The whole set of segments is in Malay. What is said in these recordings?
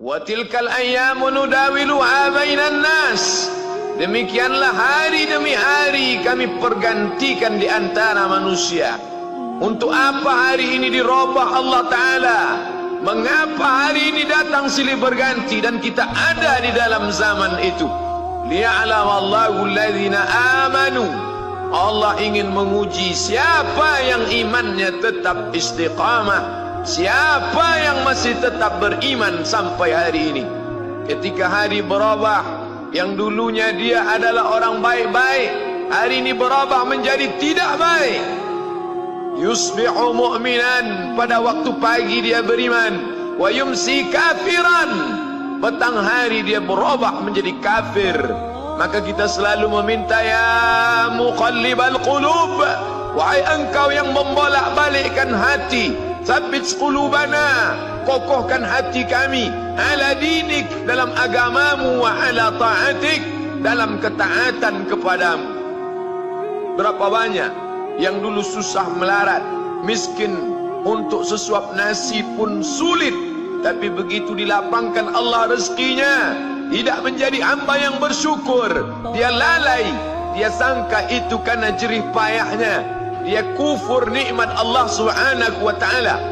Wa tilkal ayyamu nudawiluha bainan nas. Demikianlah hari demi hari kami pergantikan di antara manusia. Untuk apa hari ini dirubah Allah Ta'ala? Mengapa hari ini datang silih berganti dan kita ada di dalam zaman itu? Liya'lamallahu alladhina amanu. Allah ingin menguji siapa yang imannya tetap istiqamah, siapa yang masih tetap beriman sampai hari ini. Ketika hari berubah, yang dulunya dia adalah orang baik-baik, hari ini berubah menjadi tidak baik. Yusbihu mu'minan, pada waktu pagi dia beriman, wa yumsi kafiran, petang hari dia berubah menjadi kafir. Maka kita selalu meminta, ya muqallibal qulub, wahai engkau yang membolak-balikkan hati, tsabbit qulubana, kokohkan hati kami, ala dinik, dalam agamamu, wa ala ta'atik, dalam ketaatan kepadamu. Berapa banyak yang dulu susah melarat, miskin, untuk sesuap nasi pun sulit, tapi begitu dilapangkan Allah rezekinya, tidak menjadi hamba yang bersyukur. Dia lalai, dia sangka itu karena jerih payahnya, dia kufur nikmat Allah Subhanahu wa ta'ala.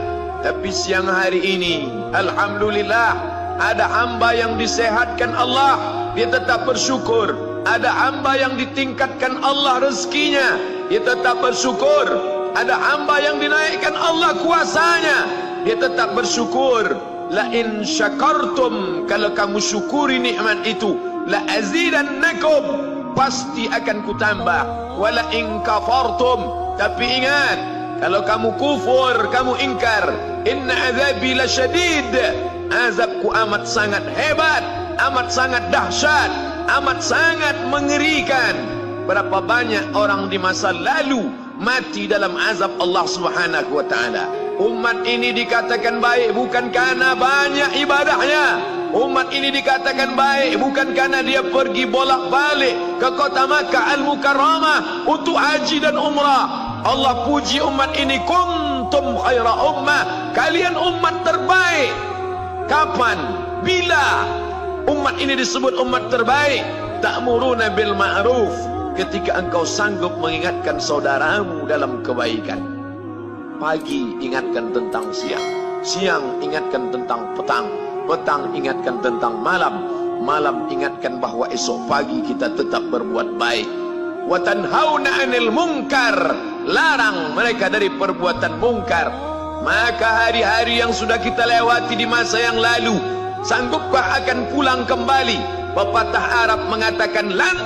Tapi siang hari ini, alhamdulillah, ada hamba yang disehatkan Allah, dia tetap bersyukur. Ada hamba yang ditingkatkan Allah rezekinya, dia tetap bersyukur. Ada hamba yang dinaikkan Allah kuasanya, dia tetap bersyukur. La in syakartum, kalau kamu syukuri nikmat itu, la azidannakum, pasti akan kutambah. Wala in kafartum, tapi ingat, kalau kamu kufur, kamu ingkar, inna azabi lasyadid, azabku amat sangat hebat, amat sangat dahsyat, amat sangat mengerikan. Berapa banyak orang di masa lalu mati dalam azab Allah Subhanahu wa ta'ala. Umat ini dikatakan baik bukan karena banyak ibadahnya. Umat ini dikatakan baik bukan karena dia pergi bolak-balik ke kota Makkah Al-Mukarramah untuk haji dan umrah. Allah puji umat ini, kuntum khaira ummah, kalian umat terbaik. Kapan? Bila umat ini disebut umat terbaik? Ta'muruna bil ma'ruf, ketika engkau sanggup mengingatkan saudaramu dalam kebaikan. Pagi ingatkan tentang siang, siang ingatkan tentang petang, petang ingatkan tentang malam, malam ingatkan bahwa esok pagi kita tetap berbuat baik. Wa tanhauna 'anil munkar, larang mereka dari perbuatan mungkar. Maka hari-hari yang sudah kita lewati di masa yang lalu, sanggupkah akan pulang kembali? Pepatah Arab mengatakan, lan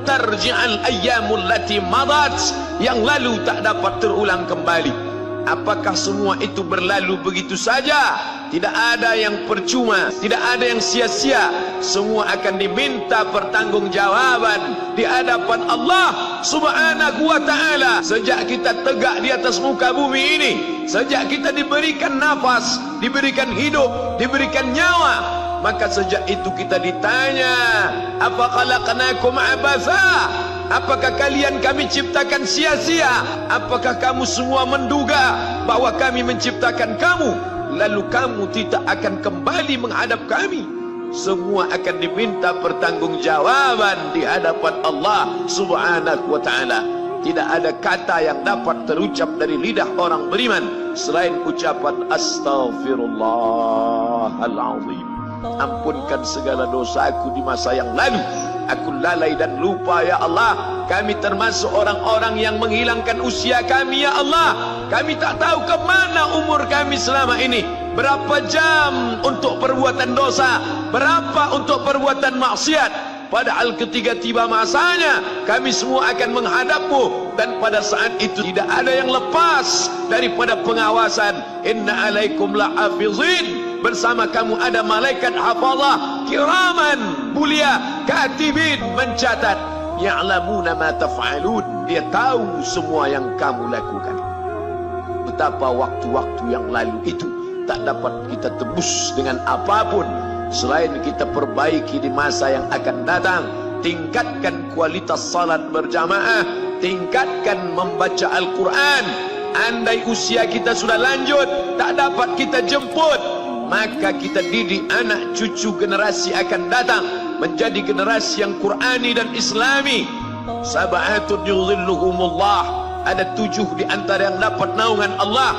tarji'al ayyamul lati madat, yang lalu tak dapat terulang kembali. Apakah semua itu berlalu begitu saja? Tidak ada yang percuma, tidak ada yang sia-sia. Semua akan diminta pertanggungjawaban di hadapan Allah Subhanahu wa ta'ala. Sejak kita tegak di atas muka bumi ini, sejak kita diberikan nafas, diberikan hidup, diberikan nyawa, maka sejak itu kita ditanya, apa khalaqnakum abatha? Apakah kalian kami ciptakan sia-sia? Apakah kamu semua menduga bahwa kami menciptakan kamu, lalu kamu tidak akan kembali menghadap kami? Semua akan diminta pertanggungjawaban di hadapan Allah Subhanahu wa ta'ala. Tidak ada kata yang dapat terucap dari lidah orang beriman selain ucapan astaghfirullahaladzim. Ampunkan segala dosaku di masa yang lalu. Aku lalai dan lupa, ya Allah. Kami termasuk orang-orang yang menghilangkan usia kami, ya Allah. Kami tak tahu ke mana umur kami selama ini. Berapa jam untuk perbuatan dosa, berapa untuk perbuatan maksiat. Padahal ketika tiba masanya, kami semua akan menghadapmu, dan pada saat itu tidak ada yang lepas daripada pengawasan. Inna alaikum lahafizin, bersama kamu ada malaikat hafazah kiraman mulia, katibin, mencatat. Ya'lamuna ma taf'alun, dia tahu semua yang kamu lakukan. Betapa waktu-waktu yang lalu itu tak dapat kita tebus dengan apapun selain kita perbaiki di masa yang akan datang. Tingkatkan kualitas salat berjamaah, tingkatkan membaca Al-Quran. Andai usia kita sudah lanjut, tak dapat kita jemput, maka kita didik anak cucu generasi akan datang menjadi generasi yang Qurani dan Islami. Sab'atun yudhilluhumullah, ada 7 di antara yang dapat naungan Allah.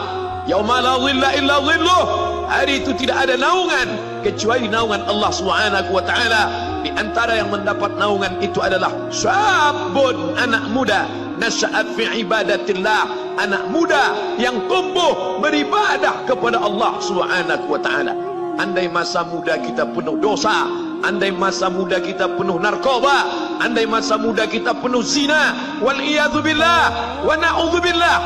Yauma la dhilla illa dhilluh, hari itu tidak ada naungan kecuali naungan Allah Subhanahu wa taala. Di antara yang mendapat naungan itu adalah syabun, anak muda, nasya'a fi ibadatillah, anak muda yang tumbuh beribadah kepada Allah Subhanahu wa taala. Andai masa muda kita penuh dosa, andai masa muda kita penuh narkoba, andai masa muda kita penuh zina, wal iyadzu billah wa na'udzu billah,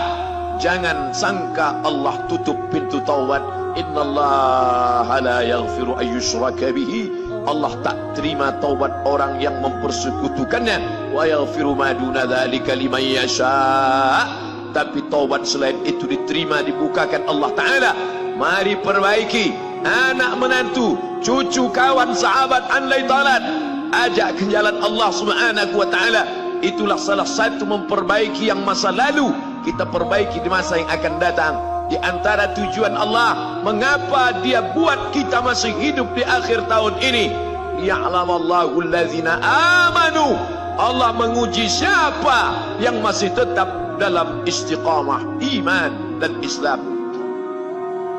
jangan sangka Allah tutup pintu taubat. Innallaha la yaghfiru an yushraka bihi, Allah tak terima taubat orang yang mempersekutukannya. Wa yaghfiru ma duna dzalika liman yasha, tapi taubat selain itu diterima, dibukakan Allah Ta'ala. Mari perbaiki anak menantu, cucu, kawan, sahabat, andai talat, ajak ke jalan Allah Subhanahu wa Ta'ala. Itulah salah satu memperbaiki yang masa lalu, kita perbaiki di masa yang akan datang. Di antara tujuan Allah mengapa dia buat kita masih hidup di akhir tahun ini, ya'lamallahu allazina amanu, Allah menguji siapa yang masih tetap dalam istiqamah iman dan Islam.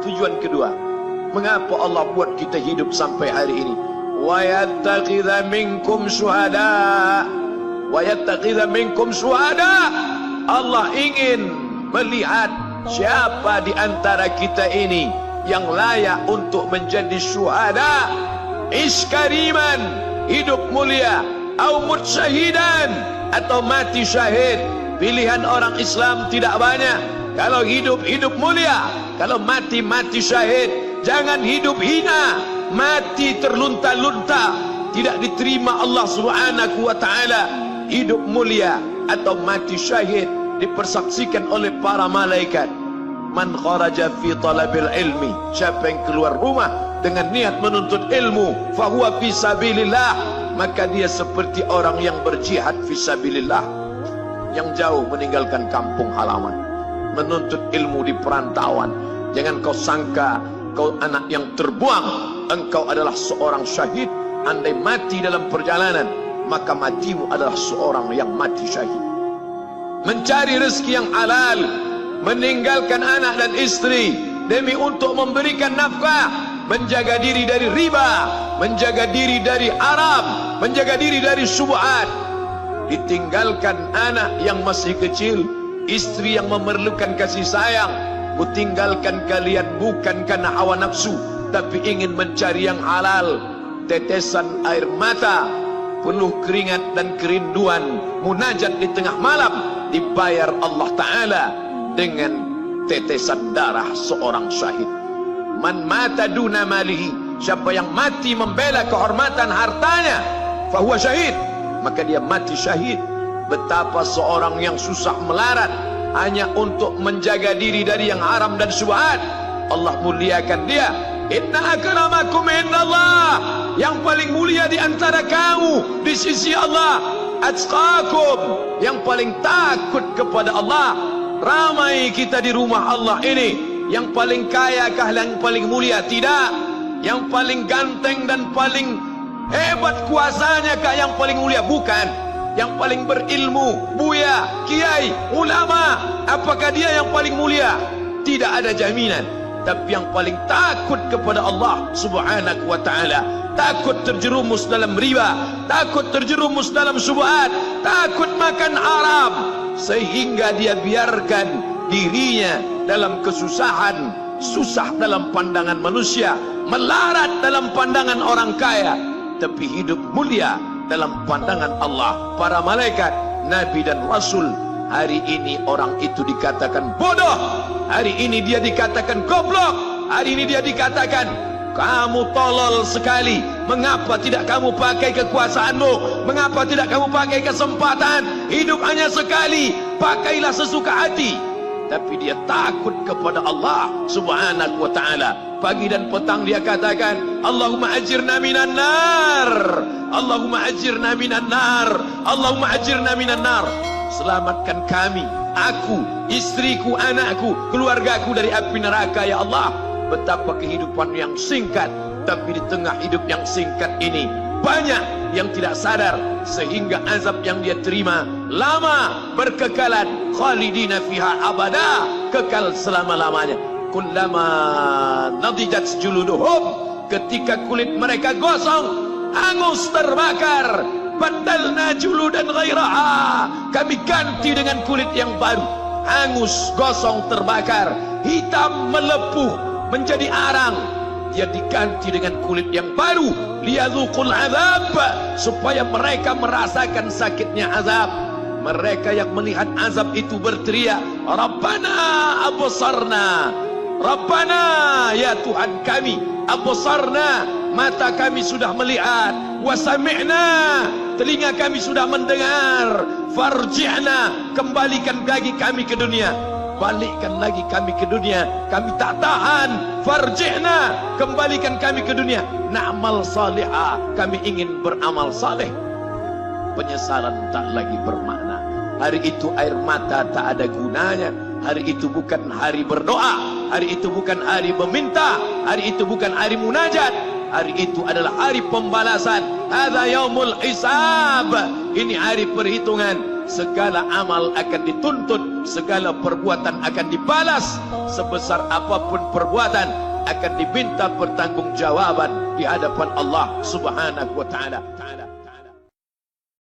Tujuan kedua, mengapa Allah buat kita hidup sampai hari ini? Wa yattakhidha minkum syuhada, wa yattakhidha minkum syuhada, Allah ingin melihat siapa di antara kita ini yang layak untuk menjadi syuhada, iskariman, hidup mulia, au mutsyahidan, atau mati syahid. Pilihan orang Islam tidak banyak. Kalau hidup, hidup mulia. Kalau mati, mati syahid. Jangan hidup hina, mati terlunta-lunta, tidak diterima Allah Subhanahu wa Ta'ala. Hidup mulia atau mati syahid dipersaksikan oleh para malaikat. Man kharaja fi talabil ilmi, siapa yang keluar rumah dengan niat menuntut ilmu, fahuwa fi sabilillah, maka dia seperti orang yang berjihad fi sabilillah, yang jauh meninggalkan kampung halaman, menuntut ilmu di perantauan. Jangan kau sangka kau anak yang terbuang, engkau adalah seorang syahid. Andai mati dalam perjalanan, maka matimu adalah seorang yang mati syahid. Mencari rezeki yang halal, meninggalkan anak dan istri demi untuk memberikan nafkah, menjaga diri dari riba, menjaga diri dari haram, menjaga diri dari syubhat. Ditinggalkan anak yang masih kecil, istri yang memerlukan kasih sayang. Kutinggalkan kalian bukan karena hawa nafsu, tapi ingin mencari yang halal. Tetesan air mata, penuh keringat dan kerinduan, munajat di tengah malam, dibayar Allah Ta'ala dengan tetesan darah seorang syahid. Man mata duna malihi, siapa yang mati membela kehormatan hartanya, fahuwa syahid, maka dia mati syahid. Betapa seorang yang susah melarat hanya untuk menjaga diri dari yang haram dan syubhat, Allah muliakan dia. Inna akramakum indallah, yang paling mulia di antara kamu di sisi Allah, atqakum, yang paling takut kepada Allah. Ramai kita di rumah Allah ini, yang paling kaya kah yang paling mulia? Tidak. Yang paling ganteng dan paling hebat kuasanya kah yang paling mulia? Bukan. Yang paling berilmu, buya, kiai, ulama, apakah dia yang paling mulia? Tidak ada jaminan. Tapi yang paling takut kepada Allah Subhanahu wa Ta'ala, takut terjerumus dalam riba, takut terjerumus dalam syubhat, takut makan haram, sehingga dia biarkan dirinya dalam kesusahan, susah dalam pandangan manusia, melarat dalam pandangan orang kaya, tapi hidup mulia dalam pandangan Allah, para malaikat, nabi dan rasul. Hari ini orang itu dikatakan bodoh, hari ini dia dikatakan goblok, hari ini dia dikatakan kamu tolol sekali. Mengapa tidak kamu pakai kekuasaanmu? Mengapa tidak kamu pakai kesempatan? Hidup hanya sekali, pakailah sesuka hati. Tapi dia takut kepada Allah Subhanahu wa Ta'ala. Pagi dan petang dia katakan, Allahumma ajirna minan nar, Allahumma ajirna minan nar, Allahumma ajirna minan nar. Selamatkan kami, aku, istriku, anakku, keluargaku dari api neraka ya Allah. betapa kehidupan yang singkat. Tapi di tengah hidup yang singkat ini banyak yang tidak sadar, sehingga azab yang dia terima lama, berkekalan, khalidina fiha abada, kekal selama-lamanya. Kullama nadijat juluduhum, ketika kulit mereka gosong, hangus, terbakar, badalna juludan ghairaha, kami ganti dengan kulit yang baru. Hangus, gosong, terbakar, hitam, melepuh, menjadi arang, dia diganti dengan kulit yang baru. Liyadzuqul azab, supaya mereka merasakan sakitnya azab. Mereka yang melihat azab itu berteriak, Rabbana absarna, Rabbana, ya Tuhan kami, absarna, mata kami sudah melihat, wa sami'na, telinga kami sudah mendengar, farji'na, kembalikan lagi kami ke dunia. Balikkan lagi kami ke dunia, kami tak tahan. Farji'na, kembalikan kami ke dunia. Na'mal salihah, kami ingin beramal saleh. Penyesalan tak lagi bermakna. Hari itu air mata tak ada gunanya. Hari itu bukan hari berdoa, hari itu bukan hari meminta, hari itu bukan hari munajat. Hari itu adalah hari pembalasan. Hadza yaumul hisab, ini hari perhitungan. Segala amal akan dituntut, segala perbuatan akan dibalas. Sebesar apapun perbuatan akan diminta pertanggungjawaban di hadapan Allah Subhanahu wa ta'ala.